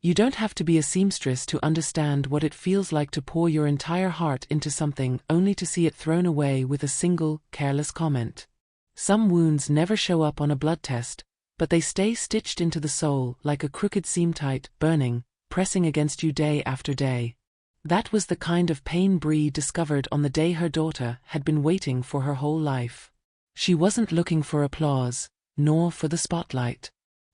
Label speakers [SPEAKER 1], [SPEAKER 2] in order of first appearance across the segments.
[SPEAKER 1] You don't have to be a seamstress to understand what it feels like to pour your entire heart into something only to see it thrown away with a single, careless comment. Some wounds never show up on a blood test, but they stay stitched into the soul like a crooked seam-tight, burning, pressing against you day after day. That was the kind of pain Bree discovered on the day her daughter had been waiting for her whole life. She wasn't looking for applause, nor for the spotlight.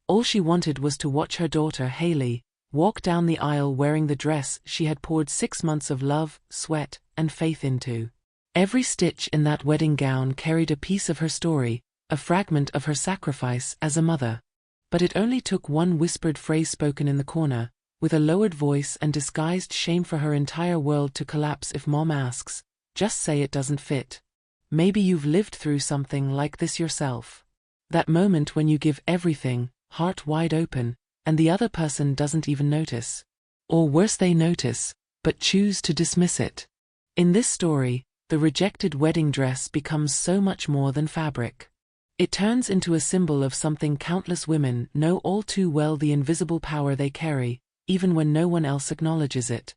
[SPEAKER 1] All she wanted was to watch her daughter Hailey walk down the aisle wearing the dress she had poured 6 months of love, sweat, and faith into. Every stitch in that wedding gown carried a piece of her story, a fragment of her sacrifice as a mother. But it only took one whispered phrase spoken in the corner, with a lowered voice and disguised shame for her entire world to collapse if Mom asks, "Just say it doesn't fit." Maybe you've lived through something like this yourself. That moment when you give everything, heart wide open, and the other person doesn't even notice. Or worse, they notice, but choose to dismiss it. In this story, the rejected wedding dress becomes so much more than fabric. It turns into a symbol of something countless women know all too well: the invisible power they carry, even when no one else acknowledges it.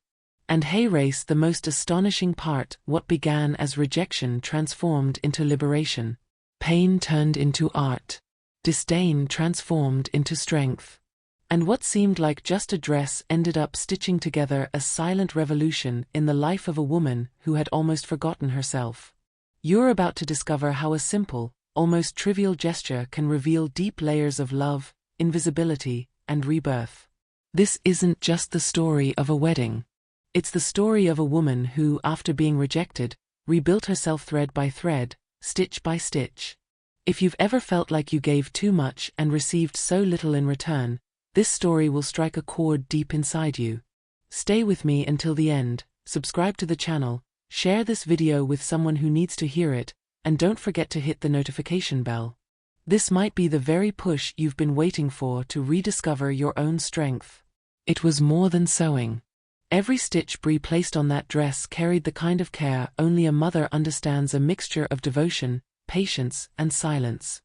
[SPEAKER 1] And hey race, the most astonishing part, what began as rejection transformed into liberation. Pain turned into art. Disdain transformed into strength. And what seemed like just a dress ended up stitching together a silent revolution in the life of a woman who had almost forgotten herself. You're about to discover how a simple, almost trivial gesture can reveal deep layers of love, invisibility, and rebirth. This isn't just the story of a wedding. It's the story of a woman who, after being rejected, rebuilt herself thread by thread, stitch by stitch. If you've ever felt like you gave too much and received so little in return, this story will strike a chord deep inside you. Stay with me until the end, subscribe to the channel, share this video with someone who needs to hear it, and don't forget to hit the notification bell. This might be the very push you've been waiting for to rediscover your own strength. It was more than sewing. Every stitch Bree placed on that dress carried the kind of care only a mother understands, a mixture of devotion, patience, and silence.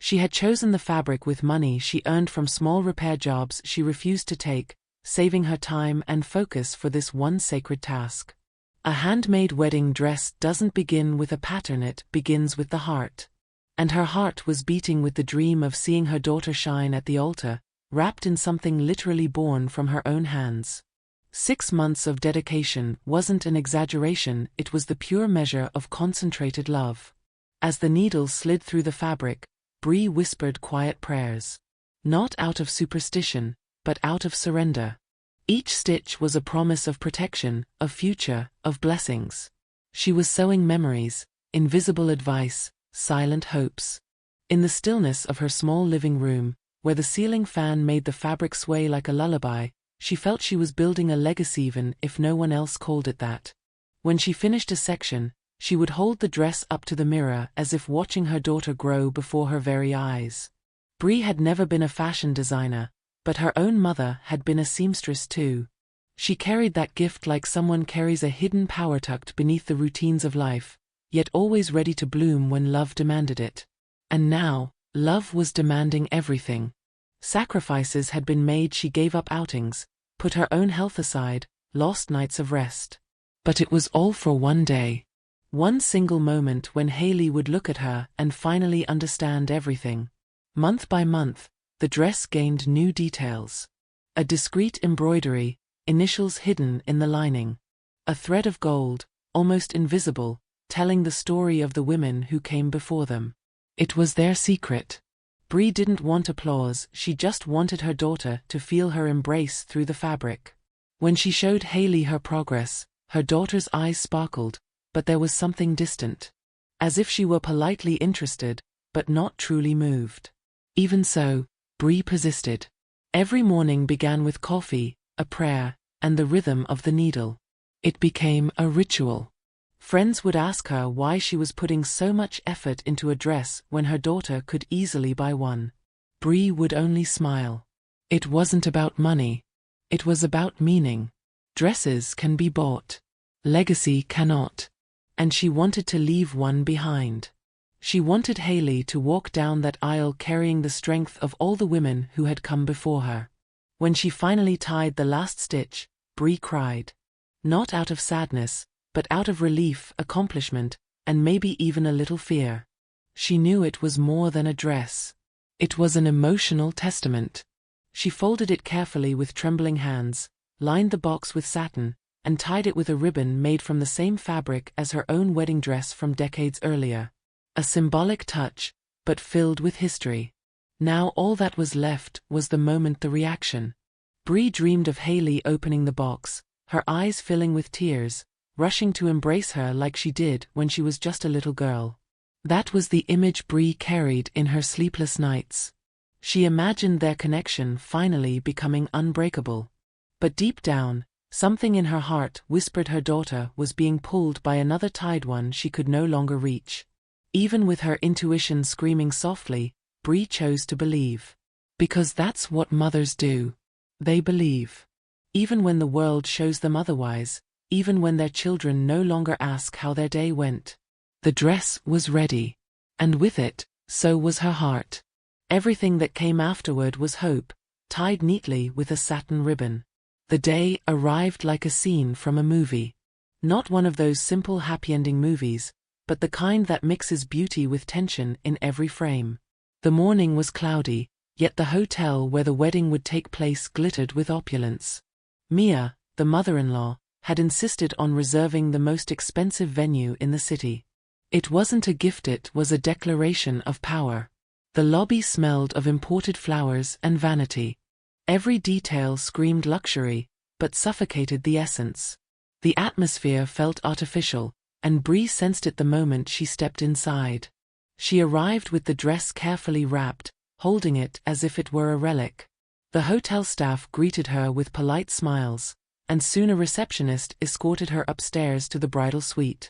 [SPEAKER 1] She had chosen the fabric with money she earned from small repair jobs she refused to take, saving her time and focus for this one sacred task. A handmade wedding dress doesn't begin with a pattern, it begins with the heart. And her heart was beating with the dream of seeing her daughter shine at the altar, wrapped in something literally born from her own hands. 6 months of dedication wasn't an exaggeration, it was the pure measure of concentrated love. As the needles slid through the fabric, Bree whispered quiet prayers. Not out of superstition, but out of surrender. Each stitch was a promise of protection, of future, of blessings. She was sewing memories, invisible advice, silent hopes. In the stillness of her small living room, where the ceiling fan made the fabric sway like a lullaby, she felt she was building a legacy even if no one else called it that. When she finished a section, she would hold the dress up to the mirror as if watching her daughter grow before her very eyes. Bree had never been a fashion designer, but her own mother had been a seamstress too. She carried that gift like someone carries a hidden power tucked beneath the routines of life, yet always ready to bloom when love demanded it. And now, love was demanding everything. Sacrifices had been made, she gave up outings, put her own health aside, lost nights of rest. But it was all for one day. One single moment when Hailey would look at her and finally understand everything. Month by month, the dress gained new details. A discreet embroidery, initials hidden in the lining. A thread of gold, almost invisible, telling the story of the women who came before them. It was their secret. Bree didn't want applause, she just wanted her daughter to feel her embrace through the fabric. When she showed Hailey her progress, her daughter's eyes sparkled, but there was something distant. As if she were politely interested, but not truly moved. Even so, Bree persisted. Every morning began with coffee, a prayer, and the rhythm of the needle. It became a ritual. Friends would ask her why she was putting so much effort into a dress when her daughter could easily buy one. Bree would only smile. It wasn't about money. It was about meaning. Dresses can be bought. Legacy cannot. And she wanted to leave one behind. She wanted Hailey to walk down that aisle carrying the strength of all the women who had come before her. When she finally tied the last stitch, Bree cried. Not out of sadness, but out of relief, accomplishment, and maybe even a little fear. She knew it was more than a dress. It was an emotional testament. She folded it carefully with trembling hands, lined the box with satin, and tied it with a ribbon made from the same fabric as her own wedding dress from decades earlier. A symbolic touch, but filled with history. Now all that was left was the moment, the reaction. Bree dreamed of Haley opening the box, her eyes filling with tears, rushing to embrace her like she did when she was just a little girl. That was the image Bree carried in her sleepless nights. She imagined their connection finally becoming unbreakable. But deep down, something in her heart whispered her daughter was being pulled by another tied one she could no longer reach. Even with her intuition screaming softly, Bree chose to believe. Because that's what mothers do. They believe. Even when the world shows them otherwise, even when their children no longer ask how their day went. The dress was ready. And with it, so was her heart. Everything that came afterward was hope, tied neatly with a satin ribbon. The day arrived like a scene from a movie. Not one of those simple happy-ending movies, but the kind that mixes beauty with tension in every frame. The morning was cloudy, yet the hotel where the wedding would take place glittered with opulence. Mia, the mother-in-law, had insisted on reserving the most expensive venue in the city. It wasn't a gift, it was a declaration of power. The lobby smelled of imported flowers and vanity. Every detail screamed luxury, but suffocated the essence. The atmosphere felt artificial, and Bree sensed it the moment she stepped inside. She arrived with the dress carefully wrapped, holding it as if it were a relic. The hotel staff greeted her with polite smiles, and soon a receptionist escorted her upstairs to the bridal suite.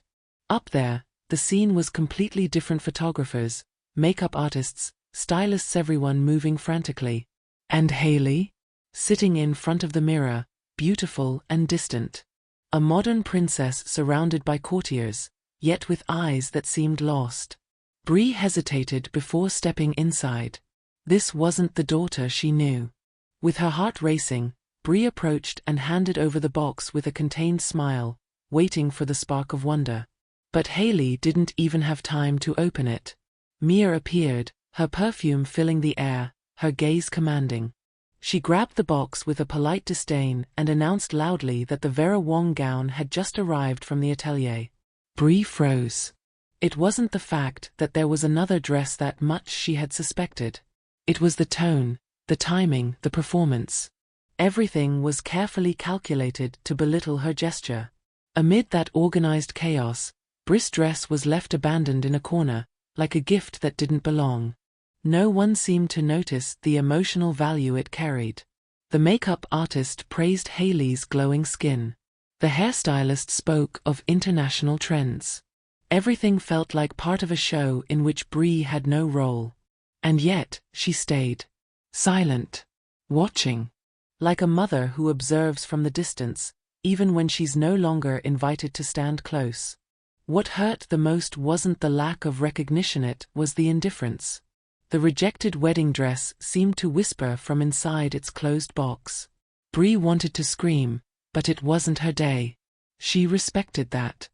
[SPEAKER 1] Up there, the scene was completely different. Photographers, makeup artists, stylists, everyone moving frantically. And Haley? Sitting in front of the mirror, beautiful and distant. A modern princess surrounded by courtiers, yet with eyes that seemed lost. Bree hesitated before stepping inside. This wasn't the daughter she knew. With her heart racing, Bree approached and handed over the box with a contained smile, waiting for the spark of wonder. But Haley didn't even have time to open it. Mia appeared, her perfume filling the air, her gaze commanding. She grabbed the box with a polite disdain and announced loudly that the Vera Wang gown had just arrived from the atelier. Bree froze. It wasn't the fact that there was another dress that much she had suspected. It was the tone, the timing, the performance. Everything was carefully calculated to belittle her gesture. Amid that organized chaos, Bree's dress was left abandoned in a corner, like a gift that didn't belong. No one seemed to notice the emotional value it carried. The makeup artist praised Haley's glowing skin. The hairstylist spoke of international trends. Everything felt like part of a show in which Bree had no role. And yet, she stayed. Silent. Watching. Like a mother who observes from the distance, even when she's no longer invited to stand close. What hurt the most wasn't the lack of recognition, it was the indifference. The rejected wedding dress seemed to whisper from inside its closed box. Bree wanted to scream, but it wasn't her day. She respected that.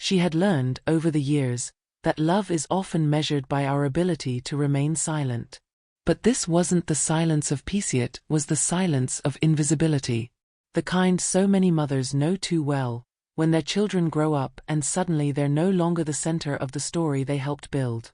[SPEAKER 1] She had learned over the years that love is often measured by our ability to remain silent. But this wasn't the silence of peace, it was the silence of invisibility. The kind so many mothers know too well, when their children grow up and suddenly they're no longer the center of the story they helped build.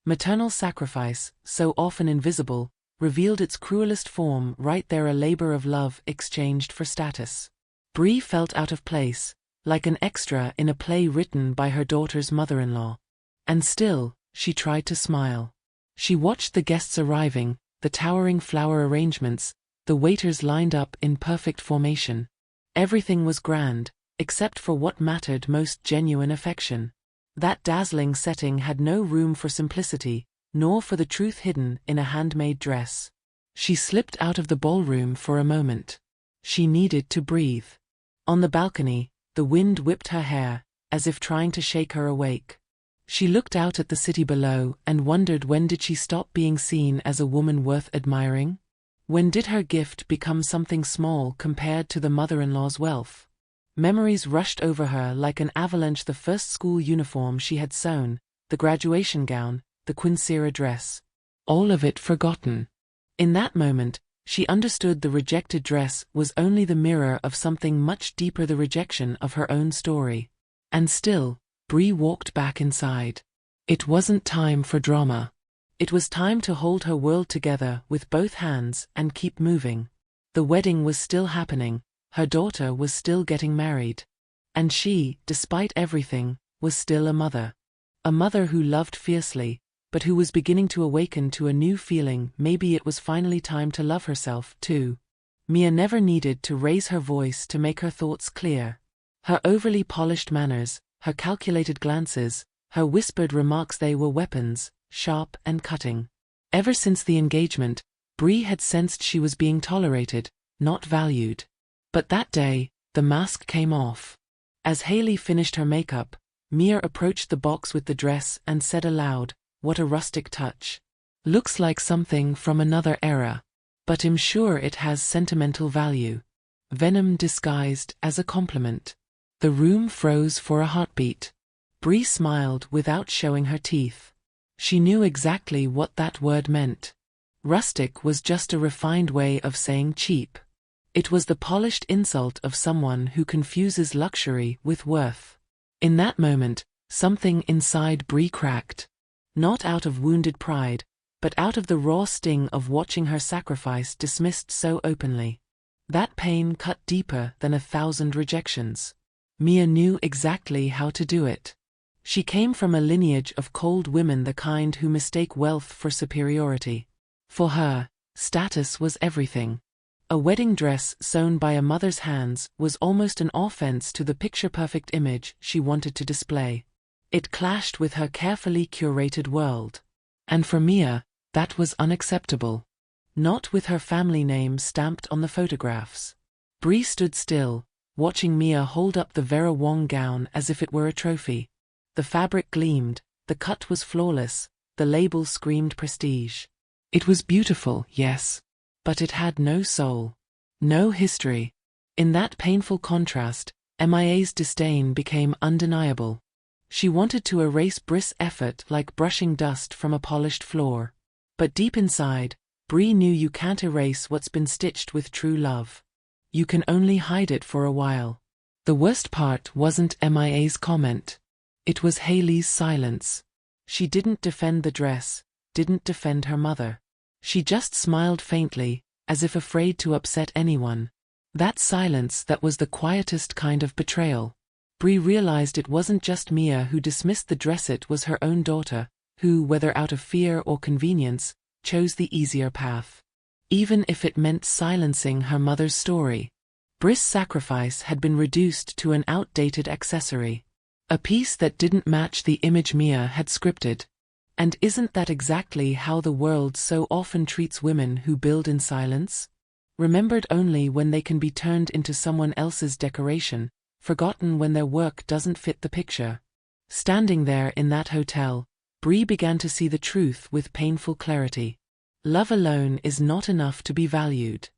[SPEAKER 1] Maternal sacrifice, so often invisible, revealed its cruelest form right there, a labor of love exchanged for status. Bree felt out of place, like an extra in a play written by her daughter's mother-in-law. And still, she tried to smile. She watched the guests arriving, the towering flower arrangements, the waiters lined up in perfect formation. Everything was grand, except for what mattered most: genuine affection. That dazzling setting had no room for simplicity, nor for the truth hidden in a handmade dress. She slipped out of the ballroom for a moment. She needed to breathe. On the balcony, the wind whipped her hair, as if trying to shake her awake. She looked out at the city below and wondered, when did she stop being seen as a woman worth admiring? When did her gift become something small compared to the mother-in-law's wealth? Memories rushed over her like an avalanche: the first school uniform she had sewn, the graduation gown, the quinceañera dress. All of it forgotten. In that moment, she understood the rejected dress was only the mirror of something much deeper: the rejection of her own story. And still, Bree walked back inside. It wasn't time for drama. It was time to hold her world together with both hands and keep moving. The wedding was still happening, her daughter was still getting married. And she, despite everything, was still a mother. A mother who loved fiercely, but who was beginning to awaken to a new feeling: maybe it was finally time to love herself, too. Mia never needed to raise her voice to make her thoughts clear. Her overly polished manners, her calculated glances, her whispered remarks, they were weapons, sharp and cutting. Ever since the engagement, Bree had sensed she was being tolerated, not valued. But that day, the mask came off. As Hailey finished her makeup, Mia approached the box with the dress and said aloud, "What a rustic touch. Looks like something from another era. But I'm sure it has sentimental value." Venom disguised as a compliment. The room froze for a heartbeat. Bree smiled without showing her teeth. She knew exactly what that word meant. Rustic was just a refined way of saying cheap. It was the polished insult of someone who confuses luxury with worth. In that moment, something inside Bree cracked. Not out of wounded pride, but out of the raw sting of watching her sacrifice dismissed so openly. That pain cut deeper than 1,000 rejections. Mia knew exactly how to do it. She came from a lineage of cold women, the kind who mistake wealth for superiority. For her, status was everything. A wedding dress sewn by a mother's hands was almost an offense to the picture-perfect image she wanted to display. It clashed with her carefully curated world. And for Mia, that was unacceptable. Not with her family name stamped on the photographs. Bree stood still, watching Mia hold up the Vera Wang gown as if it were a trophy. The fabric gleamed, the cut was flawless, the label screamed prestige. It was beautiful, yes. But it had no soul. No history. In that painful contrast, Mia's disdain became undeniable. She wanted to erase Bri's effort like brushing dust from a polished floor. But deep inside, Bree knew you can't erase what's been stitched with true love. You can only hide it for a while. The worst part wasn't Mia's comment. It was Hailey's silence. She didn't defend the dress, didn't defend her mother. She just smiled faintly, as if afraid to upset anyone. That silence, that was the quietest kind of betrayal. Bree realized it wasn't just Mia who dismissed the dress, it was her own daughter, who, whether out of fear or convenience, chose the easier path. Even if it meant silencing her mother's story. Bri's sacrifice had been reduced to an outdated accessory. A piece that didn't match the image Mia had scripted. And isn't that exactly how the world so often treats women who build in silence? Remembered only when they can be turned into someone else's decoration, forgotten when their work doesn't fit the picture. Standing there in that hotel, Bree began to see the truth with painful clarity. Love alone is not enough to be valued.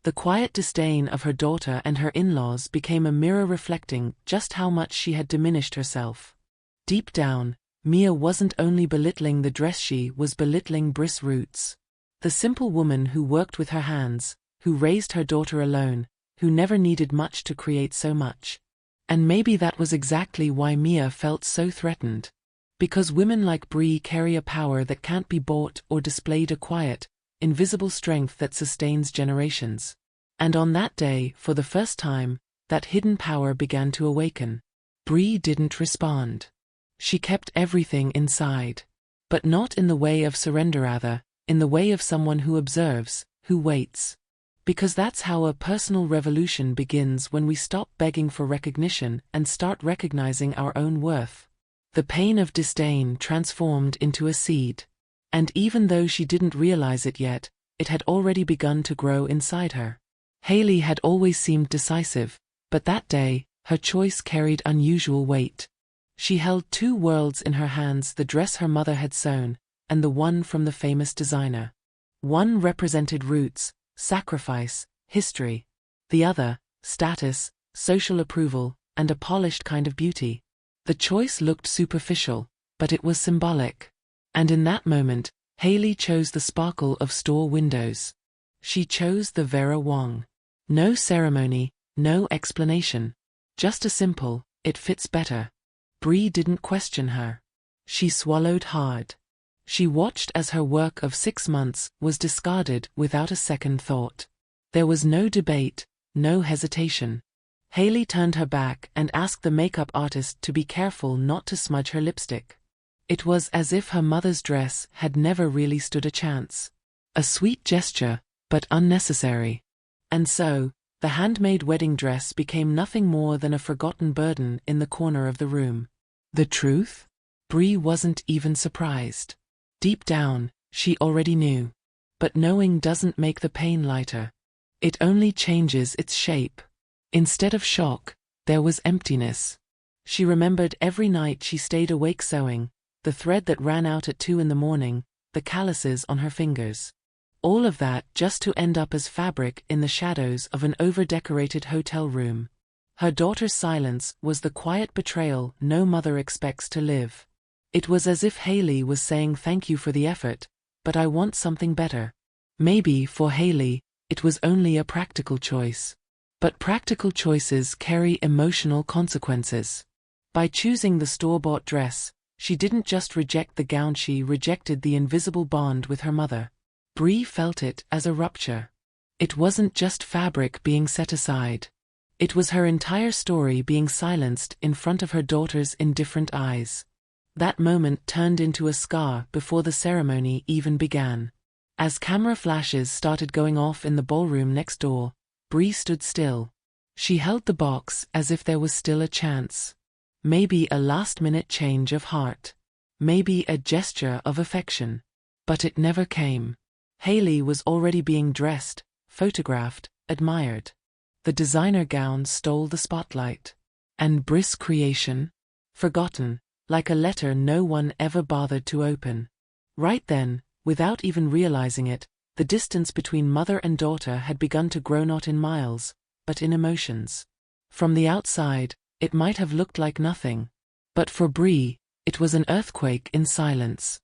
[SPEAKER 1] The quiet disdain of her daughter and her in-laws became a mirror reflecting just how much she had diminished herself. Deep down, Mia wasn't only belittling the dress, she was belittling Bri's roots. The simple woman who worked with her hands, who raised her daughter alone, who never needed much to create so much. And maybe that was exactly why Mia felt so threatened. Because women like Bree carry a power that can't be bought or displayed, a quiet, invisible strength that sustains generations. And on that day, for the first time, that hidden power began to awaken. Bree didn't respond. She kept everything inside. But not in the way of surrender, rather, in the way of someone who observes, who waits. Because that's how a personal revolution begins, when we stop begging for recognition and start recognizing our own worth. The pain of disdain transformed into a seed. And even though she didn't realize it yet, it had already begun to grow inside her. Hailey had always seemed decisive, but that day, her choice carried unusual weight. She held two worlds in her hands, the dress her mother had sewn, and the one from the famous designer. One represented roots, sacrifice, history. The other, status, social approval, and a polished kind of beauty. The choice looked superficial, but it was symbolic. And in that moment, Haley chose the sparkle of store windows. She chose the Vera Wang. No ceremony, no explanation. Just a simple, it fits better. Bree didn't question her. She swallowed hard. She watched as her work of 6 months was discarded without a second thought. There was no debate, no hesitation. Haley turned her back and asked the makeup artist to be careful not to smudge her lipstick. It was as if her mother's dress had never really stood a chance. A sweet gesture, but unnecessary. And so, the handmade wedding dress became nothing more than a forgotten burden in the corner of the room. The truth? Bree wasn't even surprised. Deep down, she already knew. But knowing doesn't make the pain lighter. It only changes its shape. Instead of shock, there was emptiness. She remembered every night she stayed awake sewing, the thread that ran out at 2 in the morning, the calluses on her fingers. All of that just to end up as fabric in the shadows of an over-decorated hotel room. Her daughter's silence was the quiet betrayal no mother expects to live. It was as if Haley was saying thank you for the effort, but I want something better. Maybe for Haley, it was only a practical choice. But practical choices carry emotional consequences. By choosing the store-bought dress, she didn't just reject the gown, she rejected the invisible bond with her mother. Bree felt it as a rupture. It wasn't just fabric being set aside. It was her entire story being silenced in front of her daughter's indifferent eyes. That moment turned into a scar before the ceremony even began. As camera flashes started going off in the ballroom next door, Bree stood still. She held the box as if there was still a chance. Maybe a last-minute change of heart. Maybe a gesture of affection. But it never came. Haley was already being dressed, photographed, admired. The designer gown stole the spotlight. And Bree's creation? Forgotten, like a letter no one ever bothered to open. Right then, without even realizing it, the distance between mother and daughter had begun to grow, not in miles, but in emotions. From the outside, it might have looked like nothing. But for Bree, it was an earthquake in silence.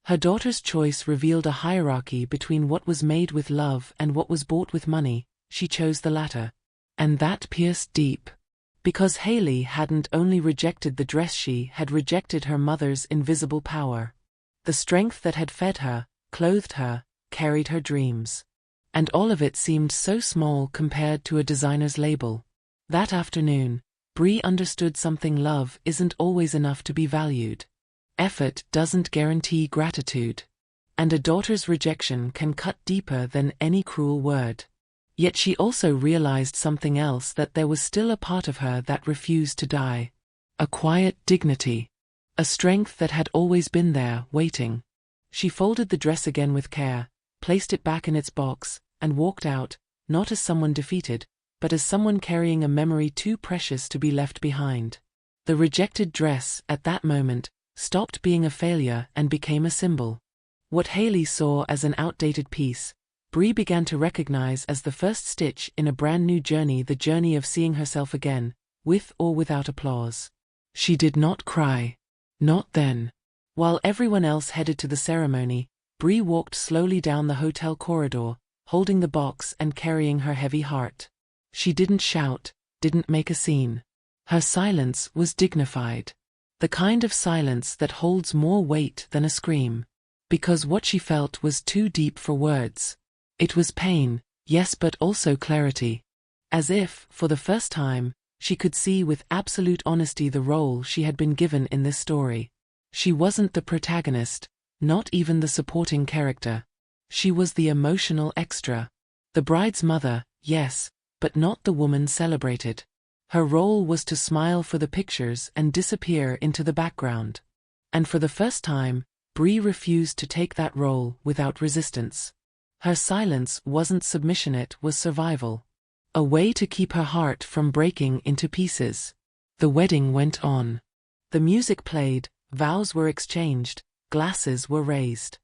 [SPEAKER 1] Her daughter's choice revealed a hierarchy between what was made with love and what was bought with money. She chose the latter. And that pierced deep. Because Haley hadn't only rejected the dress, she had rejected her mother's invisible power. The strength that had fed her, clothed her, carried her dreams. And all of it seemed so small compared to a designer's label. That afternoon, Bree understood something: love isn't always enough to be valued. Effort doesn't guarantee gratitude. And a daughter's rejection can cut deeper than any cruel word. Yet she also realized something else, that there was still a part of her that refused to die. A quiet dignity. A strength that had always been there, waiting. She folded the dress again with care, placed it back in its box, and walked out, not as someone defeated, but as someone carrying a memory too precious to be left behind. The rejected dress, at that moment, stopped being a failure and became a symbol. What Haley saw as an outdated piece, Bree began to recognize as the first stitch in a brand new journey, the journey of seeing herself again, with or without applause. She did not cry. Not then. While everyone else headed to the ceremony, Bree walked slowly down the hotel corridor, holding the box and carrying her heavy heart. She didn't shout, didn't make a scene. Her silence was dignified. The kind of silence that holds more weight than a scream. Because what she felt was too deep for words. It was pain, yes, but also clarity. As if, for the first time, she could see with absolute honesty the role she had been given in this story. She wasn't the protagonist, not even the supporting character. She was the emotional extra. The bride's mother, yes, but not the woman celebrated. Her role was to smile for the pictures and disappear into the background. And for the first time, Bree refused to take that role without resistance. Her silence wasn't submission, it was survival. A way to keep her heart from breaking into pieces. The wedding went on. The music played, vows were exchanged, glasses were raised.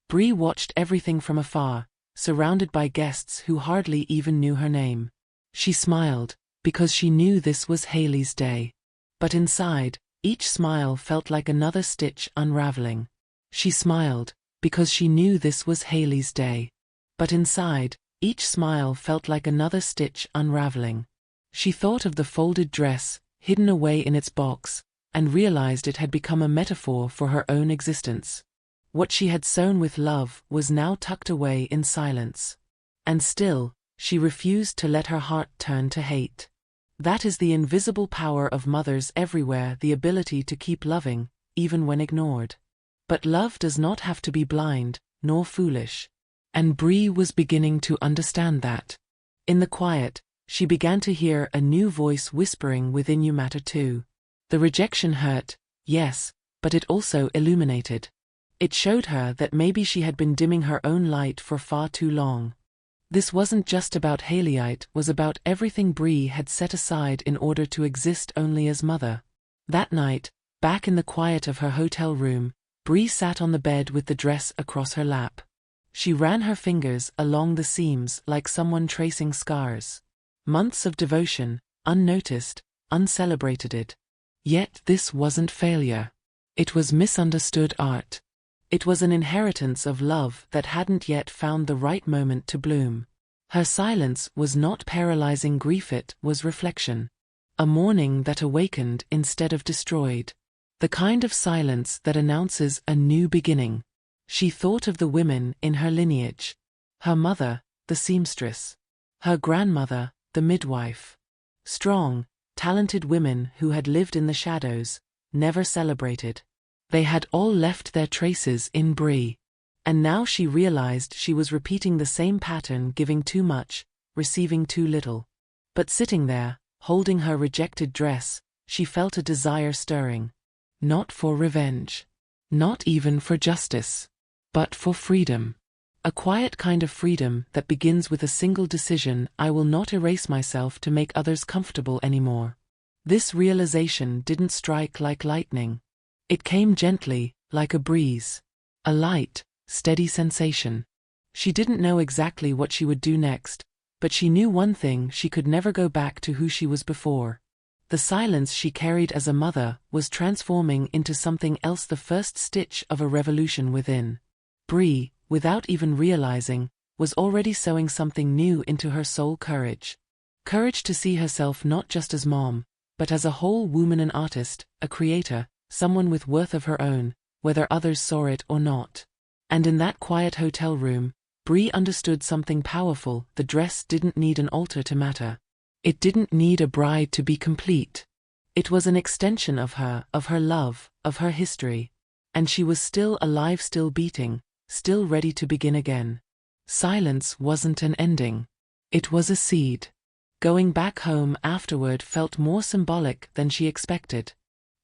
[SPEAKER 1] Bree watched everything from afar, surrounded by guests who hardly even knew her name. She smiled, because she knew this was Hailey's day. But inside, each smile felt like another stitch unraveling. She smiled, because she knew this was Hailey's day. But inside, each smile felt like another stitch unraveling. She thought of the folded dress, hidden away in its box, and realized it had become a metaphor for her own existence. What she had sewn with love was now tucked away in silence. And still, she refused to let her heart turn to hate. That is the invisible power of mothers everywhere, the ability to keep loving, even when ignored. But love does not have to be blind, nor foolish. And Bree was beginning to understand that. In the quiet, she began to hear a new voice whispering within, "You matter too." The rejection hurt, yes, but it also illuminated. It showed her that maybe she had been dimming her own light for far too long. This wasn't just about Hailey, it was about everything Bree had set aside in order to exist only as mother. That night, back in the quiet of her hotel room, Bree sat on the bed with the dress across her lap. She ran her fingers along the seams like someone tracing scars. Months of devotion, unnoticed, uncelebrated. Yet this wasn't failure. It was misunderstood art. It was an inheritance of love that hadn't yet found the right moment to bloom. Her silence was not paralyzing grief, it was reflection. A mourning that awakened instead of destroyed. The kind of silence that announces a new beginning. She thought of the women in her lineage. Her mother, the seamstress. Her grandmother, the midwife. Strong, talented women who had lived in the shadows, never celebrated. They had all left their traces in Bree. And now she realized she was repeating the same pattern, giving too much, receiving too little. But sitting there, holding her rejected dress, she felt a desire stirring. Not for revenge. Not even for justice. But for freedom. A quiet kind of freedom that begins with a single decision: I will not erase myself to make others comfortable anymore. This realization didn't strike like lightning. It came gently, like a breeze. A light, steady sensation. She didn't know exactly what she would do next, but she knew one thing: she could never go back to who she was before. The silence she carried as a mother was transforming into something else, the first stitch of a revolution within. Bree, without even realizing, was already sewing something new into her soul: courage. Courage to see herself not just as mom, but as a whole woman, an artist, a creator, someone with worth of her own, whether others saw it or not. And in that quiet hotel room, Bree understood something powerful: the dress didn't need an altar to matter. It didn't need a bride to be complete. It was an extension of her love, of her history. And she was still alive, still beating, still ready to begin again. Silence wasn't an ending. It was a seed. Going back home afterward felt more symbolic than she expected.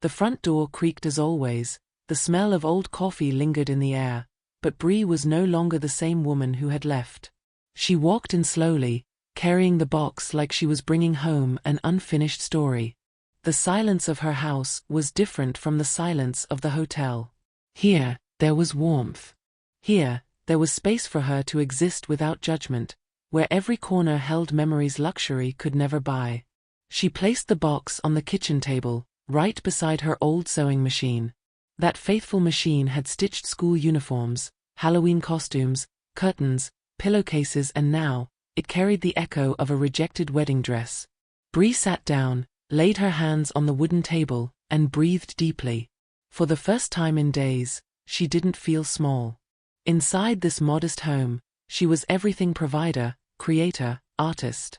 [SPEAKER 1] The front door creaked as always, the smell of old coffee lingered in the air, but Bree was no longer the same woman who had left. She walked in slowly, carrying the box like she was bringing home an unfinished story. The silence of her house was different from the silence of the hotel. Here, there was warmth. Here, there was space for her to exist without judgment, where every corner held memories luxury could never buy. She placed the box on the kitchen table, right beside her old sewing machine. That faithful machine had stitched school uniforms, Halloween costumes, curtains, pillowcases, and now, it carried the echo of a rejected wedding dress. Bree sat down, laid her hands on the wooden table, and breathed deeply. For the first time in days, she didn't feel small. Inside this modest home, she was everything: provider, creator, artist.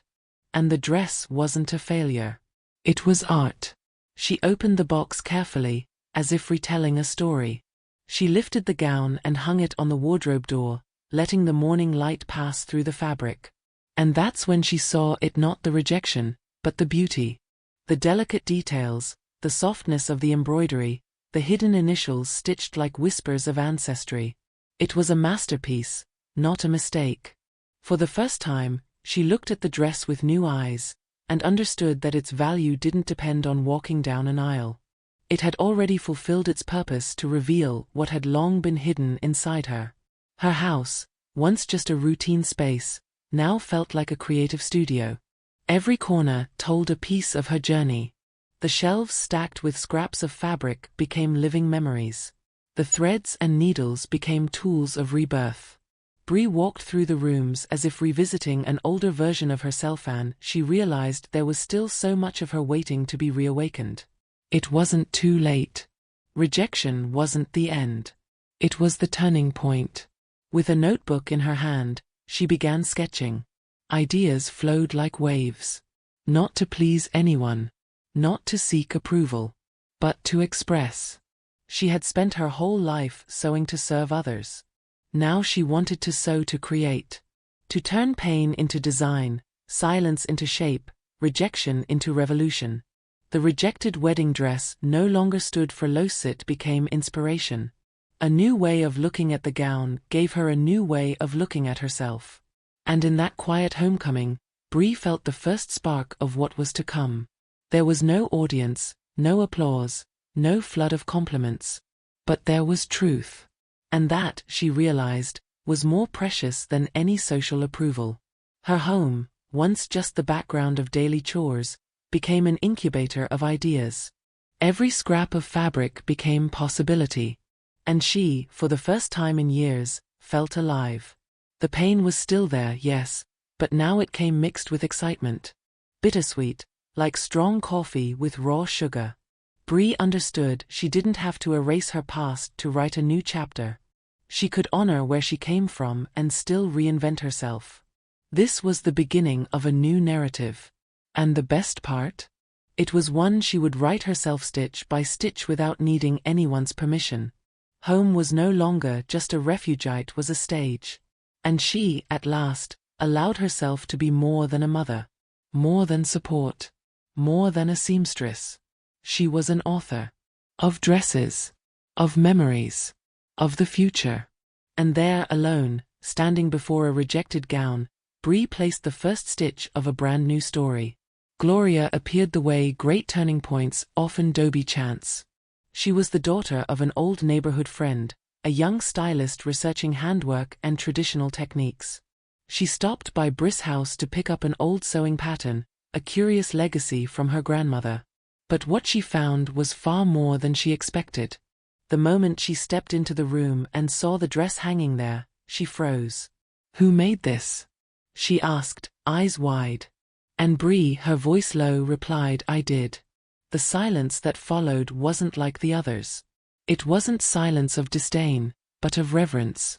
[SPEAKER 1] And the dress wasn't a failure. It was art. She opened the box carefully, as if retelling a story. She lifted the gown and hung it on the wardrobe door, letting the morning light pass through the fabric. And that's when she saw it: not the rejection, but the beauty. The delicate details, the softness of the embroidery, the hidden initials stitched like whispers of ancestry. It was a masterpiece, not a mistake. For the first time, she looked at the dress with new eyes, and understood that its value didn't depend on walking down an aisle. It had already fulfilled its purpose to reveal what had long been hidden inside her. Her house, once just a routine space, now felt like a creative studio. Every corner told a piece of her journey. The shelves stacked with scraps of fabric became living memories. The threads and needles became tools of rebirth. Bree walked through the rooms as if revisiting an older version of herself, and she realized there was still so much of her waiting to be reawakened. It wasn't too late. Rejection wasn't the end. It was the turning point. With a notebook in her hand, she began sketching. Ideas flowed like waves. Not to please anyone. Not to seek approval. But to express. She had spent her whole life sewing to serve others. Now she wanted to sew to create. To turn pain into design, silence into shape, rejection into revolution. The rejected wedding dress no longer stood for loss, it became inspiration. A new way of looking at the gown gave her a new way of looking at herself. And in that quiet homecoming, Bree felt the first spark of what was to come. There was no audience, no applause, no flood of compliments. But there was truth. And that, she realized, was more precious than any social approval. Her home, once just the background of daily chores, became an incubator of ideas. Every scrap of fabric became possibility. And she, for the first time in years, felt alive. The pain was still there, yes, but now it came mixed with excitement. Bittersweet, like strong coffee with raw sugar. Bree understood she didn't have to erase her past to write a new chapter. She could honor where she came from and still reinvent herself. This was the beginning of a new narrative. And the best part? It was one she would write herself stitch by stitch without needing anyone's permission. Home was no longer just a refuge, it was a stage. And she, at last, allowed herself to be more than a mother. More than support. More than a seamstress. She was an author. Of dresses. Of memories. Of the future. And there, alone, standing before a rejected gown, Bree placed the first stitch of a brand new story. Gloria appeared the way great turning points often do by chance. She was the daughter of an old neighborhood friend, a young stylist researching handwork and traditional techniques. She stopped by Briss' house to pick up an old sewing pattern, a curious legacy from her grandmother. But what she found was far more than she expected. The moment she stepped into the room and saw the dress hanging there, she froze. "Who made this?" she asked, eyes wide. And Bree, her voice low, replied, "I did." The silence that followed wasn't like the others. It wasn't silence of disdain, but of reverence.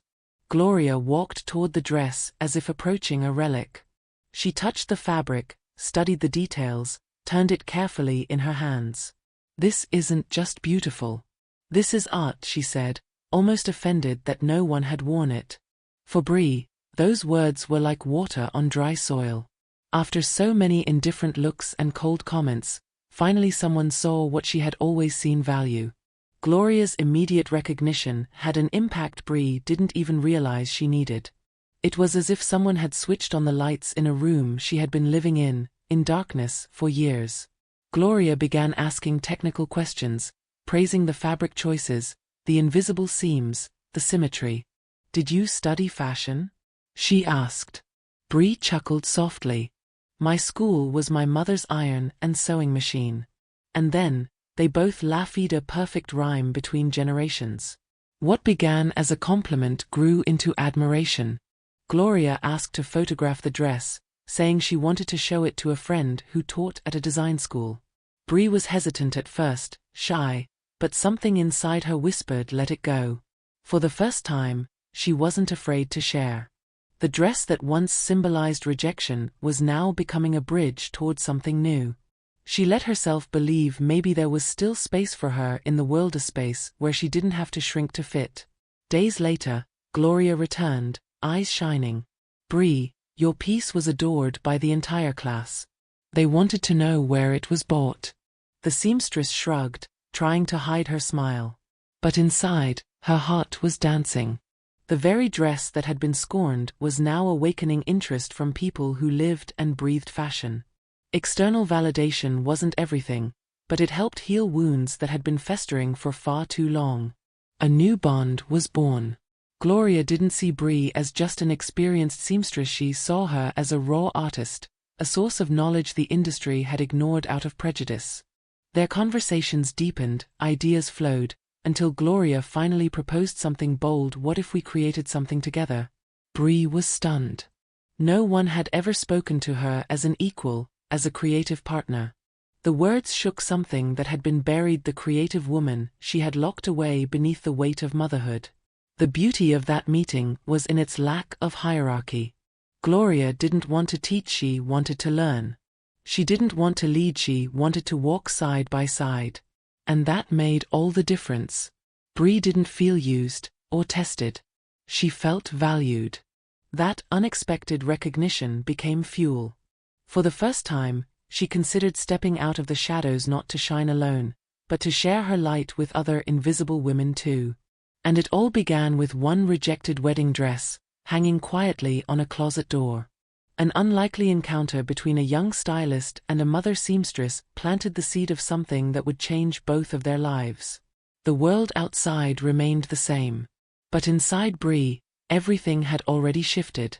[SPEAKER 1] Gloria walked toward the dress as if approaching a relic. She touched the fabric, studied the details, turned it carefully in her hands. "This isn't just beautiful. This is art," she said, almost offended that no one had worn it. For Bree, those words were like water on dry soil. After so many indifferent looks and cold comments, finally someone saw what she had always seen: value. Gloria's immediate recognition had an impact Bree didn't even realize she needed. It was as if someone had switched on the lights in a room she had been living in darkness, for years. Gloria began asking technical questions, praising the fabric choices, the invisible seams, the symmetry. "Did you study fashion?" she asked. Bree chuckled softly. "My school was my mother's iron and sewing machine." And then, they both laughed, a perfect rhyme between generations. What began as a compliment grew into admiration. Gloria asked to photograph the dress, saying she wanted to show it to a friend who taught at a design school. Bree was hesitant at first, shy, but something inside her whispered, "Let it go." For the first time, she wasn't afraid to share. The dress that once symbolized rejection was now becoming a bridge toward something new. She let herself believe maybe there was still space for her in the world, a space where she didn't have to shrink to fit. Days later, Gloria returned, eyes shining. "Bree, your piece was adored by the entire class. They wanted to know where it was bought." The seamstress shrugged, trying to hide her smile. But inside, her heart was dancing. The very dress that had been scorned was now awakening interest from people who lived and breathed fashion. External validation wasn't everything, but it helped heal wounds that had been festering for far too long. A new bond was born. Gloria didn't see Brie as just an experienced seamstress, she saw her as a raw artist, a source of knowledge the industry had ignored out of prejudice. Their conversations deepened, ideas flowed, until Gloria finally proposed something bold: what if we created something together? Brie was stunned. No one had ever spoken to her as an equal, as a creative partner. The words shook something that had been buried, the creative woman she had locked away beneath the weight of motherhood. The beauty of that meeting was in its lack of hierarchy. Gloria didn't want to teach, she wanted to learn. She didn't want to lead, she wanted to walk side by side. And that made all the difference. Brie didn't feel used or tested. She felt valued. That unexpected recognition became fuel. For the first time, she considered stepping out of the shadows, not to shine alone, but to share her light with other invisible women too. And it all began with one rejected wedding dress, hanging quietly on a closet door. An unlikely encounter between a young stylist and a mother seamstress planted the seed of something that would change both of their lives. The world outside remained the same. But inside Brie, everything had already shifted.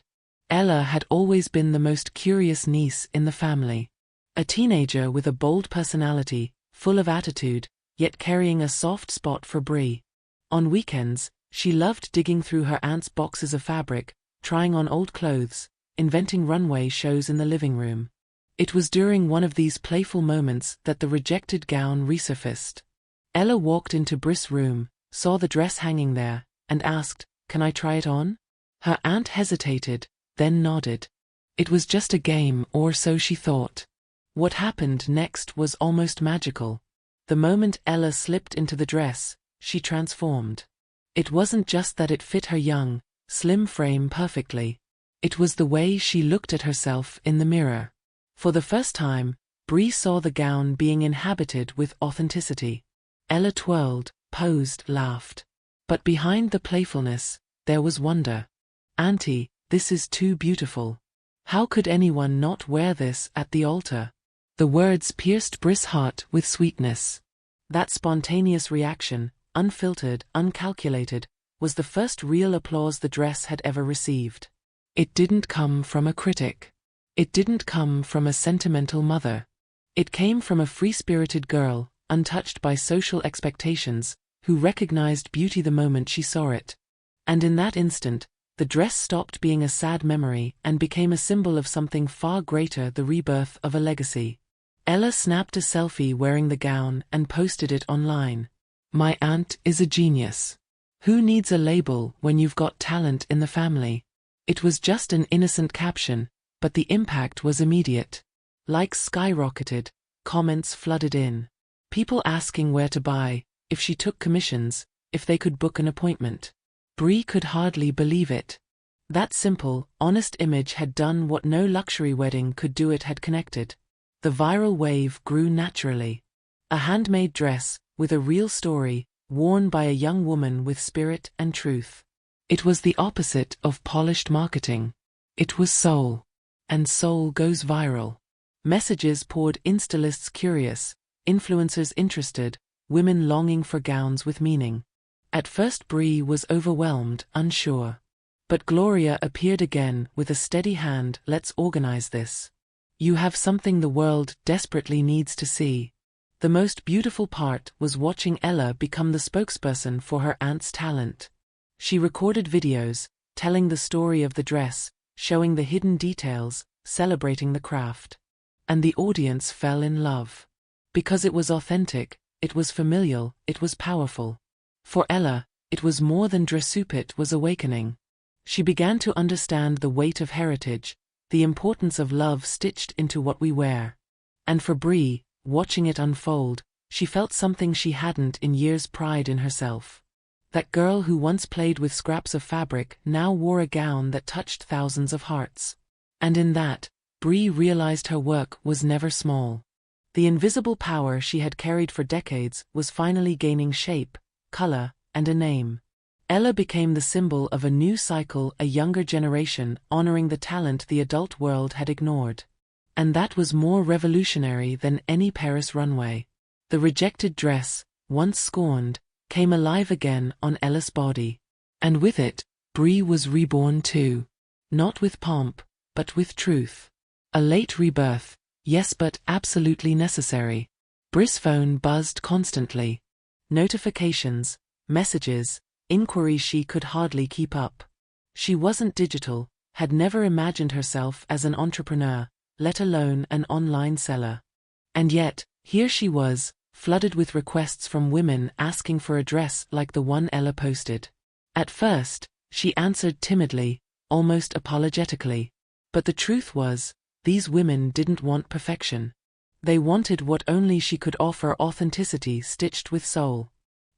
[SPEAKER 1] Ella had always been the most curious niece in the family. A teenager with a bold personality, full of attitude, yet carrying a soft spot for Brie. On weekends, she loved digging through her aunt's boxes of fabric, trying on old clothes, inventing runway shows in the living room. It was during one of these playful moments that the rejected gown resurfaced. Ella walked into Brie's room, saw the dress hanging there, and asked, "Can I try it on?" Her aunt hesitated, then nodded. It was just a game, or so she thought. What happened next was almost magical. The moment Ella slipped into the dress, she transformed. It wasn't just that it fit her young, slim frame perfectly. It was the way she looked at herself in the mirror. For the first time, Brie saw the gown being inhabited with authenticity. Ella twirled, posed, laughed. But behind the playfulness, there was wonder. "Auntie, this is too beautiful. How could anyone not wear this at the altar?" The words pierced Brie's heart with sweetness. That spontaneous reaction, unfiltered, uncalculated, was the first real applause the dress had ever received. It didn't come from a critic. It didn't come from a sentimental mother. It came from a free-spirited girl, untouched by social expectations, who recognized beauty the moment she saw it. And in that instant, the dress stopped being a sad memory and became a symbol of something far greater, the rebirth of a legacy. Ella snapped a selfie wearing the gown and posted it online. "My aunt is a genius. Who needs a label when you've got talent in the family?" It was just an innocent caption, but the impact was immediate. Likes skyrocketed, comments flooded in. People asking where to buy, if she took commissions, if they could book an appointment. Brie could hardly believe it. That simple, honest image had done what no luxury wedding could do. It had connected. The viral wave grew naturally. A handmade dress, with a real story, worn by a young woman with spirit and truth. It was the opposite of polished marketing. It was soul. And soul goes viral. Messages poured, Instalists curious, influencers interested, women longing for gowns with meaning. At first Brie was overwhelmed, unsure. But Gloria appeared again with a steady hand. "Let's organize this. You have something the world desperately needs to see." The most beautiful part was watching Ella become the spokesperson for her aunt's talent. She recorded videos, telling the story of the dress, showing the hidden details, celebrating the craft. And the audience fell in love. Because it was authentic, it was familial, it was powerful. For Ella, it was more than dress-up, it was awakening. She began to understand the weight of heritage, the importance of love stitched into what we wear. And for Brie, watching it unfold, she felt something she hadn't in years: pride in herself. That girl who once played with scraps of fabric now wore a gown that touched thousands of hearts. And in that, Brie realized her work was never small. The invisible power she had carried for decades was finally gaining shape, color, and a name. Ella became the symbol of a new cycle, a younger generation honoring the talent the adult world had ignored. And that was more revolutionary than any Paris runway. The rejected dress, once scorned, came alive again on Ella's body. And with it, Bree was reborn too. Not with pomp, but with truth. A late rebirth, yes, but absolutely necessary. Bree's phone buzzed constantly. Notifications, messages, inquiries she could hardly keep up. She wasn't digital, had never imagined herself as an entrepreneur, let alone an online seller. And yet, here she was, flooded with requests from women asking for a dress like the one Ella posted. At first, she answered timidly, almost apologetically. But the truth was, these women didn't want perfection. They wanted what only she could offer: authenticity stitched with soul.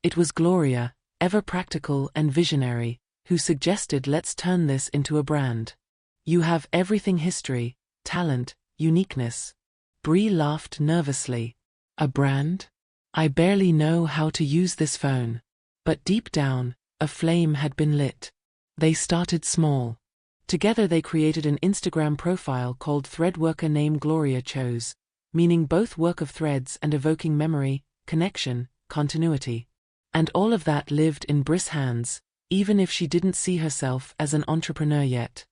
[SPEAKER 1] It was Gloria, ever practical and visionary, who suggested, let's turn this into a brand. You have everything: history, talent, uniqueness. Bree laughed nervously. A brand? I barely know how to use this phone. But deep down, a flame had been lit. They started small. Together they created an Instagram profile called Threadwork, a name Gloria chose, meaning both work of threads and evoking memory, connection, continuity. And all of that lived in Bree's hands, even if she didn't see herself as an entrepreneur yet.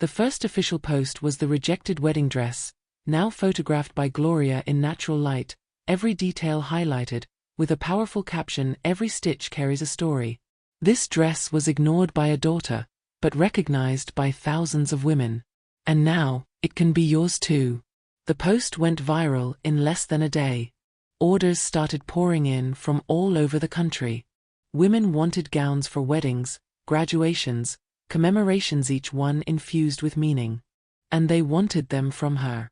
[SPEAKER 1] The first official post was the rejected wedding dress, now photographed by Gloria in natural light, every detail highlighted, with a powerful caption: every stitch carries a story. This dress was ignored by a daughter, but recognized by thousands of women. And now, it can be yours too. The post went viral in less than a day. Orders started pouring in from all over the country. Women wanted gowns for weddings, graduations, commemorations, each one infused with meaning. And they wanted them from her.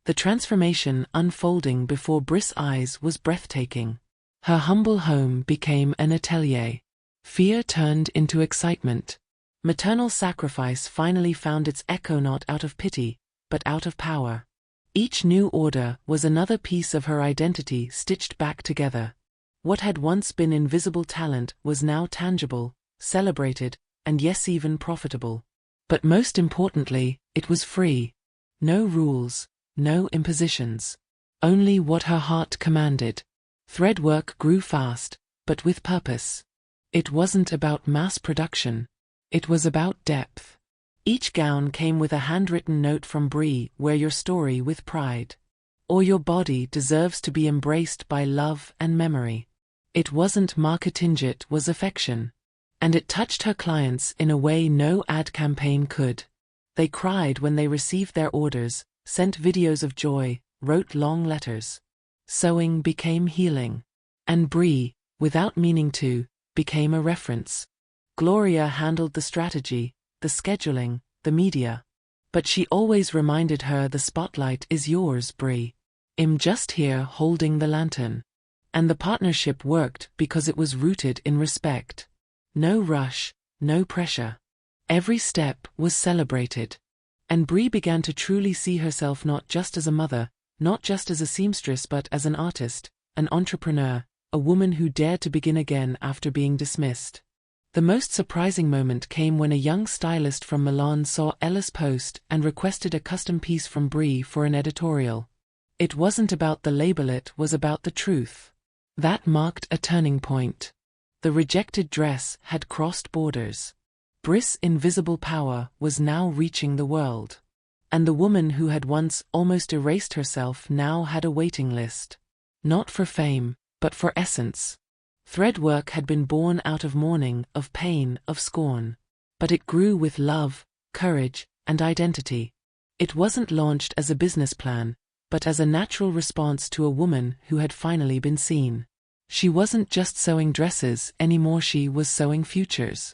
[SPEAKER 1] The transformation unfolding before Bree's eyes was breathtaking. Her humble home became an atelier. Fear turned into excitement. Maternal sacrifice finally found its echo, not out of pity, but out of power. Each new order was another piece of her identity stitched back together. What had once been invisible talent was now tangible, celebrated, and yes, even profitable. But most importantly, it was free. No rules, no impositions. Only what her heart commanded. Threadwork grew fast, but with purpose. It wasn't about mass production. It was about depth. Each gown came with a handwritten note from Bree: wear your story with pride. Or your body deserves to be embraced by love and memory. It wasn't marketing, it was affection. And it touched her clients in a way no ad campaign could. They cried when they received their orders, sent videos of joy, wrote long letters. Sewing became healing. And Bree, without meaning to, became a reference. Gloria handled the strategy, the scheduling, the media. But she always reminded her: the spotlight is yours, Bree. I'm just here holding the lantern. And the partnership worked because it was rooted in respect. No rush, no pressure. Every step was celebrated. And Bree began to truly see herself not just as a mother, not just as a seamstress, but as an artist, an entrepreneur, a woman who dared to begin again after being dismissed. The most surprising moment came when a young stylist from Milan saw Ella's post and requested a custom piece from Bree for an editorial. It wasn't about the label, it was about the truth. That marked a turning point. The rejected dress had crossed borders. Bree's invisible power was now reaching the world. And the woman who had once almost erased herself now had a waiting list. Not for fame, but for essence. Threadwork had been born out of mourning, of pain, of scorn. But it grew with love, courage, and identity. It wasn't launched as a business plan, but as a natural response to a woman who had finally been seen. She wasn't just sewing dresses anymore, she was sewing futures.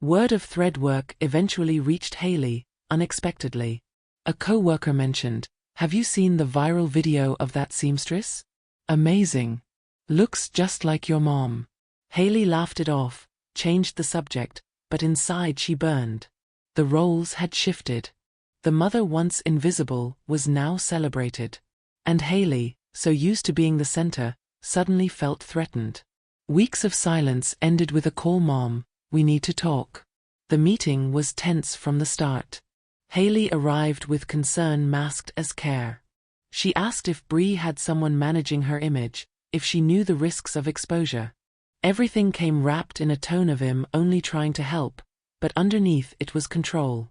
[SPEAKER 1] Word of Threadwork eventually reached Haley, unexpectedly. A co-worker mentioned, "Have you seen the viral video of that seamstress? Amazing. Looks just like your mom." Haley laughed it off, changed the subject, but inside she burned. The roles had shifted. The mother once invisible was now celebrated. And Haley, so used to being the center, suddenly felt threatened. Weeks of silence ended with a call: "Mom, we need to talk." The meeting was tense from the start. Haley arrived with concern masked as care. She asked if Bree had someone managing her image, if she knew the risks of exposure. Everything came wrapped in a tone of "I'm only trying to help," but underneath it was control.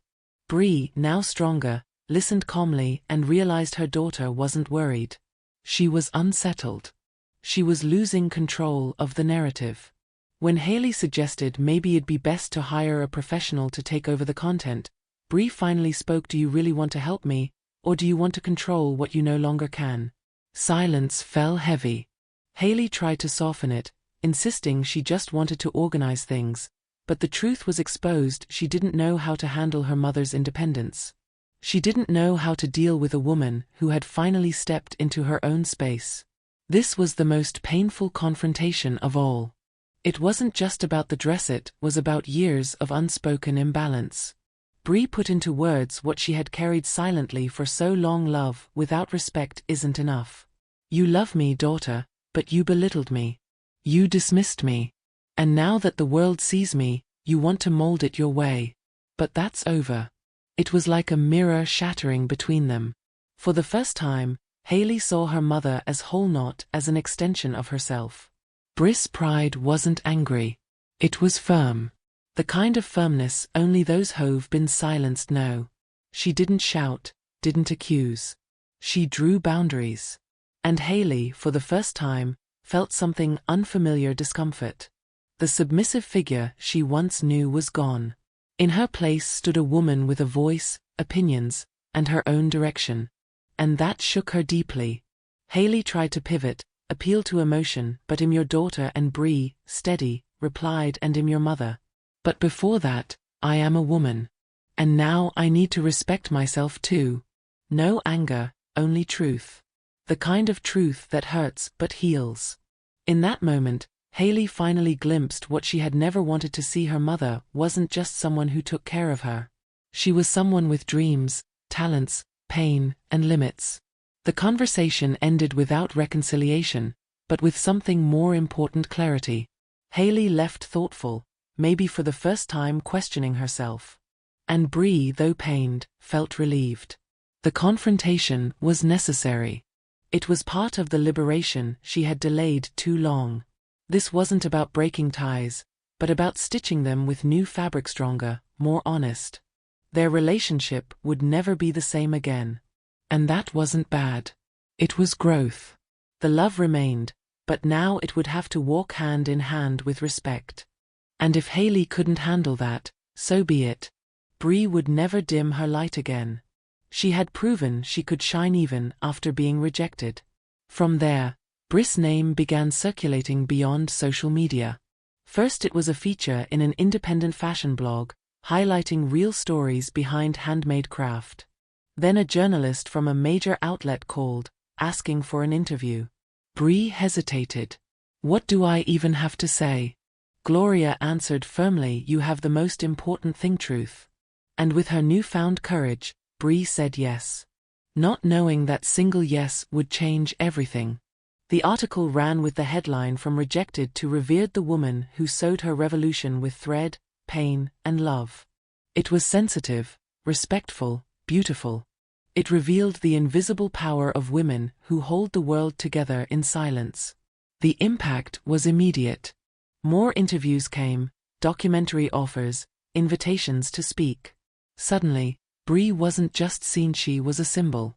[SPEAKER 1] Bree, now stronger, listened calmly and realized her daughter wasn't worried. She was unsettled. She was losing control of the narrative. When Haley suggested maybe it'd be best to hire a professional to take over the content, Bree finally spoke. Do you really want to help me, or do you want to control what you no longer can? Silence fell heavy. Haley tried to soften it, insisting she just wanted to organize things, but the truth was exposed. She didn't know how to handle her mother's independence. She didn't know how to deal with a woman who had finally stepped into her own space. This was the most painful confrontation of all. It wasn't just about the dress, it was about years of unspoken imbalance. Bree put into words what she had carried silently for so long. Love without respect isn't enough. You love me, daughter, but you belittled me. You dismissed me. And now that the world sees me, you want to mold it your way. But that's over. It was like a mirror shattering between them. For the first time, Haley saw her mother as whole, not as an extension of herself. Bree's pride wasn't angry. It was firm. The kind of firmness only those who've been silenced know. She didn't shout, didn't accuse. She drew boundaries. And Haley, for the first time, felt something unfamiliar: discomfort. The submissive figure she once knew was gone. In her place stood a woman with a voice, opinions, and her own direction. And that shook her deeply. Haley tried to pivot, appeal to emotion. But I'm your daughter, and Bree, steady, replied, and I'm your mother. But before that, I am a woman. And now I need to respect myself too. No anger, only truth. The kind of truth that hurts but heals. In that moment, Haley finally glimpsed what she had never wanted to see. Her mother wasn't just someone who took care of her. She was someone with dreams, talents, pain, and limits. The conversation ended without reconciliation, but with something more important: clarity. Haley left thoughtful, maybe for the first time questioning herself. And Bree, though pained, felt relieved. The confrontation was necessary. It was part of the liberation she had delayed too long. This wasn't about breaking ties, but about stitching them with new fabric, stronger, more honest. Their relationship would never be the same again. And that wasn't bad. It was growth. The love remained, but now it would have to walk hand in hand with respect. And if Haley couldn't handle that, so be it. Bree would never dim her light again. She had proven she could shine even after being rejected. From there, Bree's name began circulating beyond social media. First it was a feature in an independent fashion blog, highlighting real stories behind handmade craft. Then a journalist from a major outlet called, asking for an interview. Bree hesitated. What do I even have to say? Gloria answered firmly, you have the most important thing, truth. And with her newfound courage, Bree said yes. Not knowing that single yes would change everything. The article ran with the headline, From Rejected to Revered, the woman who sewed her revolution with thread, pain, and love. It was sensitive, respectful, beautiful. It revealed the invisible power of women who hold the world together in silence. The impact was immediate. More interviews came, documentary offers, invitations to speak. Suddenly, Bree wasn't just seen, she was a symbol.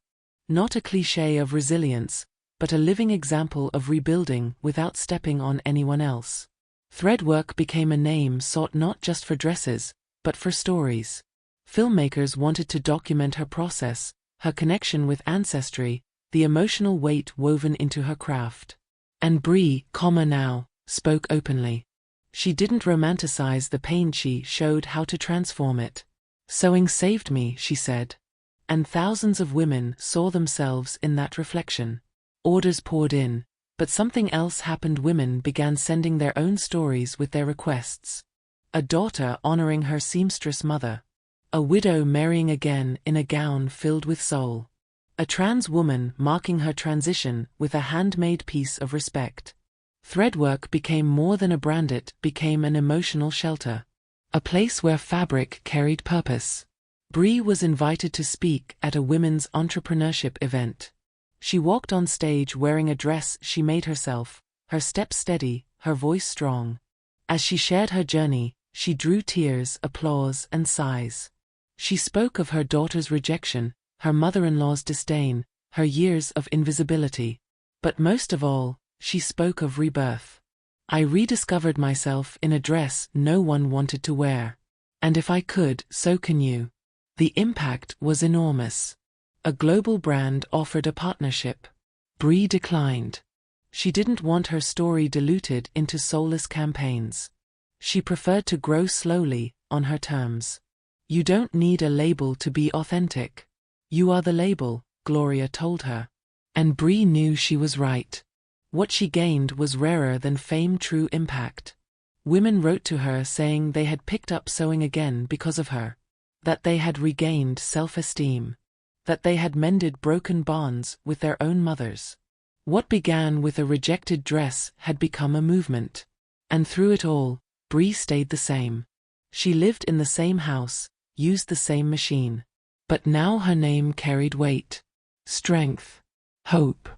[SPEAKER 1] Not a cliché of resilience, but a living example of rebuilding without stepping on anyone else. Threadwork became a name sought not just for dresses, but for stories. Filmmakers wanted to document her process, her connection with ancestry, the emotional weight woven into her craft. And Bree, now, spoke openly. She didn't romanticize the pain, she showed how to transform it. Sewing saved me, she said. And thousands of women saw themselves in that reflection. Orders poured in, but something else happened. Women began sending their own stories with their requests. A daughter honoring her seamstress mother. A widow marrying again in a gown filled with soul. A trans woman marking her transition with a handmade piece of respect. Threadwork became more than a brand, it became an emotional shelter. A place where fabric carried purpose. Bree was invited to speak at a women's entrepreneurship event. She walked on stage wearing a dress she made herself, her steps steady, her voice strong. As she shared her journey, She drew tears, applause, and sighs. She spoke of her daughter's rejection, her mother-in-law's disdain, her years of invisibility. But most of all, she spoke of rebirth. I rediscovered myself in a dress no one wanted to wear. And if I could, so can you. The impact was enormous. A global brand offered a partnership. Brie declined. She didn't want her story diluted into soulless campaigns. She preferred to grow slowly, on her terms. You don't need a label to be authentic. You are the label, Gloria told her. And Brie knew she was right. What she gained was rarer than fame, true impact. Women wrote to her saying they had picked up sewing again because of her. That they had regained self-esteem. That they had mended broken bonds with their own mothers. What began with a rejected dress had become a movement. And through it all, Brie stayed the same. She lived in the same house, used the same machine. But now her name carried weight, strength, hope.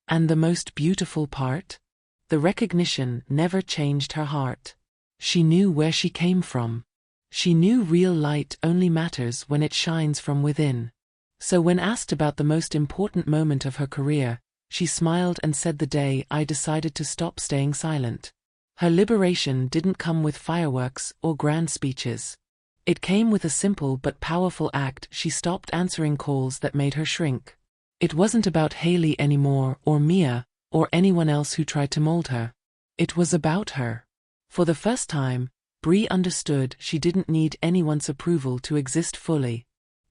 [SPEAKER 1] And the most beautiful part? The recognition never changed her heart. She knew where she came from. She knew real light only matters when it shines from within. So when asked about the most important moment of her career, she smiled and said, the day I decided to stop staying silent. Her liberation didn't come with fireworks or grand speeches. It came with a simple but powerful act. She stopped answering calls that made her shrink. It wasn't about Haley anymore, or Mia, or anyone else who tried to mold her. It was about her. For the first time, Brie understood she didn't need anyone's approval to exist fully.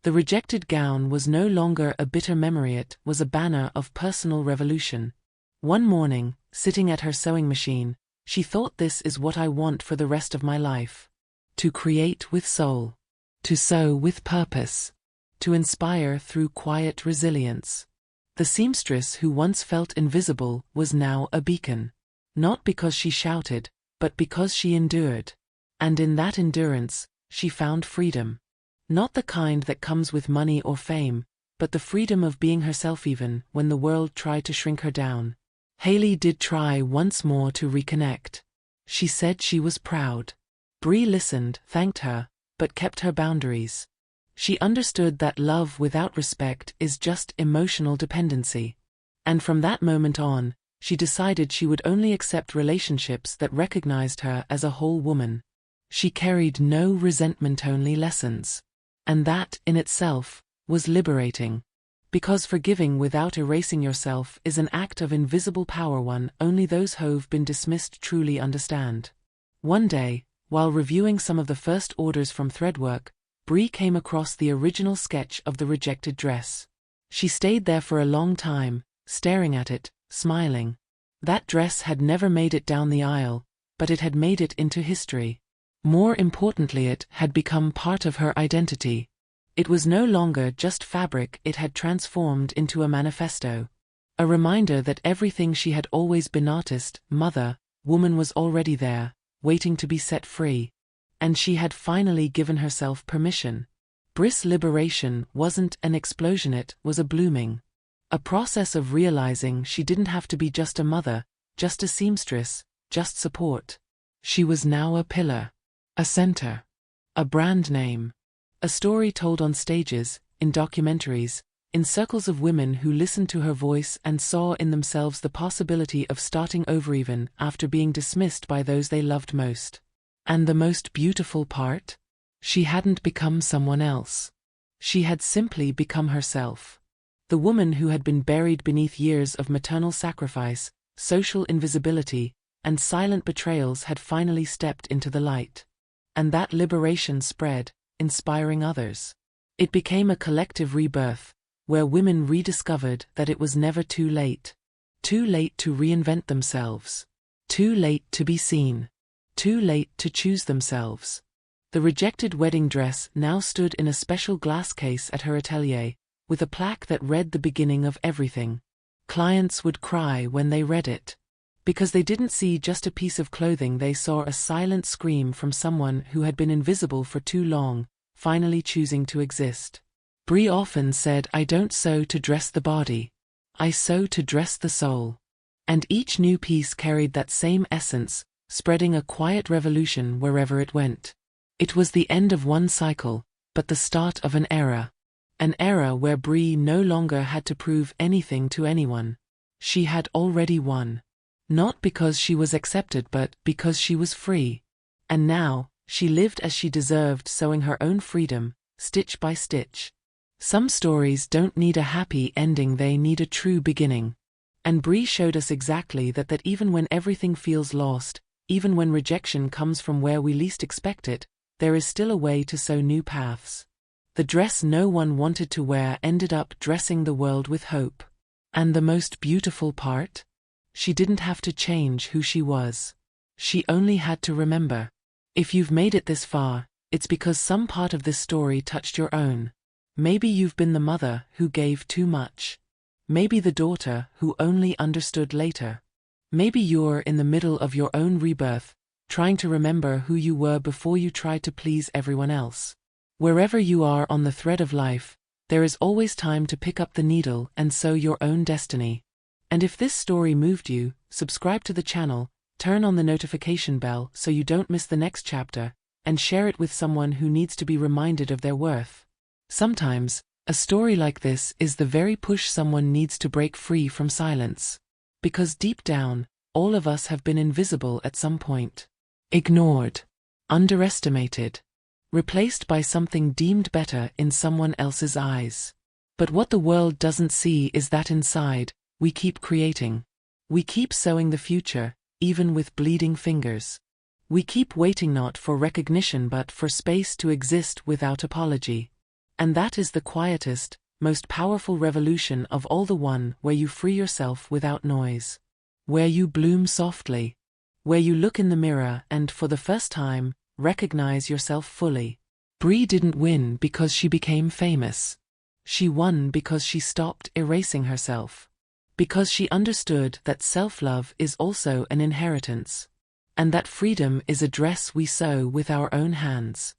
[SPEAKER 1] The rejected gown was no longer a bitter memory, it was a banner of personal revolution. One morning, sitting at her sewing machine, she thought, this is what I want for the rest of my life. To create with soul. To sew with purpose. To inspire through quiet resilience. The seamstress who once felt invisible was now a beacon. Not because she shouted, but because she endured. And in that endurance, she found freedom. Not the kind that comes with money or fame, but the freedom of being herself even when the world tried to shrink her down. Haley did try once more to reconnect. She said she was proud. Brie listened, thanked her, but kept her boundaries. She understood that love without respect is just emotional dependency. And from that moment on, she decided she would only accept relationships that recognized her as a whole woman. She carried no resentment, only lessons. And that, in itself, was liberating. Because forgiving without erasing yourself is an act of invisible power one only those who've been dismissed truly understand. One day, while reviewing some of the first orders from Threadwork, Brie came across the original sketch of the rejected dress. She stayed there for a long time, staring at it, smiling. That dress had never made it down the aisle, but it had made it into history. More importantly, it had become part of her identity. It was no longer just fabric, it had transformed into a manifesto. A reminder that everything she had always been, artist, mother, woman, was already there, waiting to be set free. And she had finally given herself permission. Brie's liberation wasn't an explosion, it was a blooming. A process of realizing she didn't have to be just a mother, just a seamstress, just support. She was now a pillar. A center. A brand name. A story told on stages, in documentaries, in circles of women who listened to her voice and saw in themselves the possibility of starting over even after being dismissed by those they loved most. And the most beautiful part? She hadn't become someone else. She had simply become herself. The woman who had been buried beneath years of maternal sacrifice, social invisibility, and silent betrayals had finally stepped into the light. And that liberation spread, inspiring others. It became a collective rebirth, where women rediscovered that it was never too late. Too late to reinvent themselves. Too late to be seen. Too late to choose themselves. The rejected wedding dress now stood in a special glass case at her atelier, with a plaque that read the beginning of everything. Clients would cry when they read it. Because they didn't see just a piece of clothing, they saw a silent scream from someone who had been invisible for too long, finally choosing to exist. Brie often said, I don't sew to dress the body. I sew to dress the soul. And each new piece carried that same essence, spreading a quiet revolution wherever it went. It was the end of one cycle, but the start of an era. An era where Bree no longer had to prove anything to anyone. She had already won. Not because she was accepted but because she was free. And now, she lived as she deserved, sewing her own freedom, stitch by stitch. Some stories don't need a happy ending, they need a true beginning. And Bree showed us exactly that even when everything feels lost, even when rejection comes from where we least expect it, there is still a way to sow new paths. The dress no one wanted to wear ended up dressing the world with hope. And the most beautiful part? She didn't have to change who she was. She only had to remember. If you've made it this far, it's because some part of this story touched your own. Maybe you've been the mother who gave too much. Maybe the daughter who only understood later. Maybe you're in the middle of your own rebirth, trying to remember who you were before you tried to please everyone else. Wherever you are on the thread of life, there is always time to pick up the needle and sew your own destiny. And if this story moved you, subscribe to the channel, turn on the notification bell so you don't miss the next chapter, and share it with someone who needs to be reminded of their worth. Sometimes, a story like this is the very push someone needs to break free from silence. Because deep down, all of us have been invisible at some point. Ignored. Underestimated. Replaced by something deemed better in someone else's eyes. But what the world doesn't see is that inside, we keep creating. We keep sewing the future, even with bleeding fingers. We keep waiting not for recognition but for space to exist without apology. And that is the quietest, most powerful revolution of all, the one where you free yourself without noise. Where you bloom softly. Where you look in the mirror and, for the first time, recognize yourself fully. Bree didn't win because she became famous. She won because she stopped erasing herself. Because she understood that self-love is also an inheritance. And that freedom is a dress we sew with our own hands.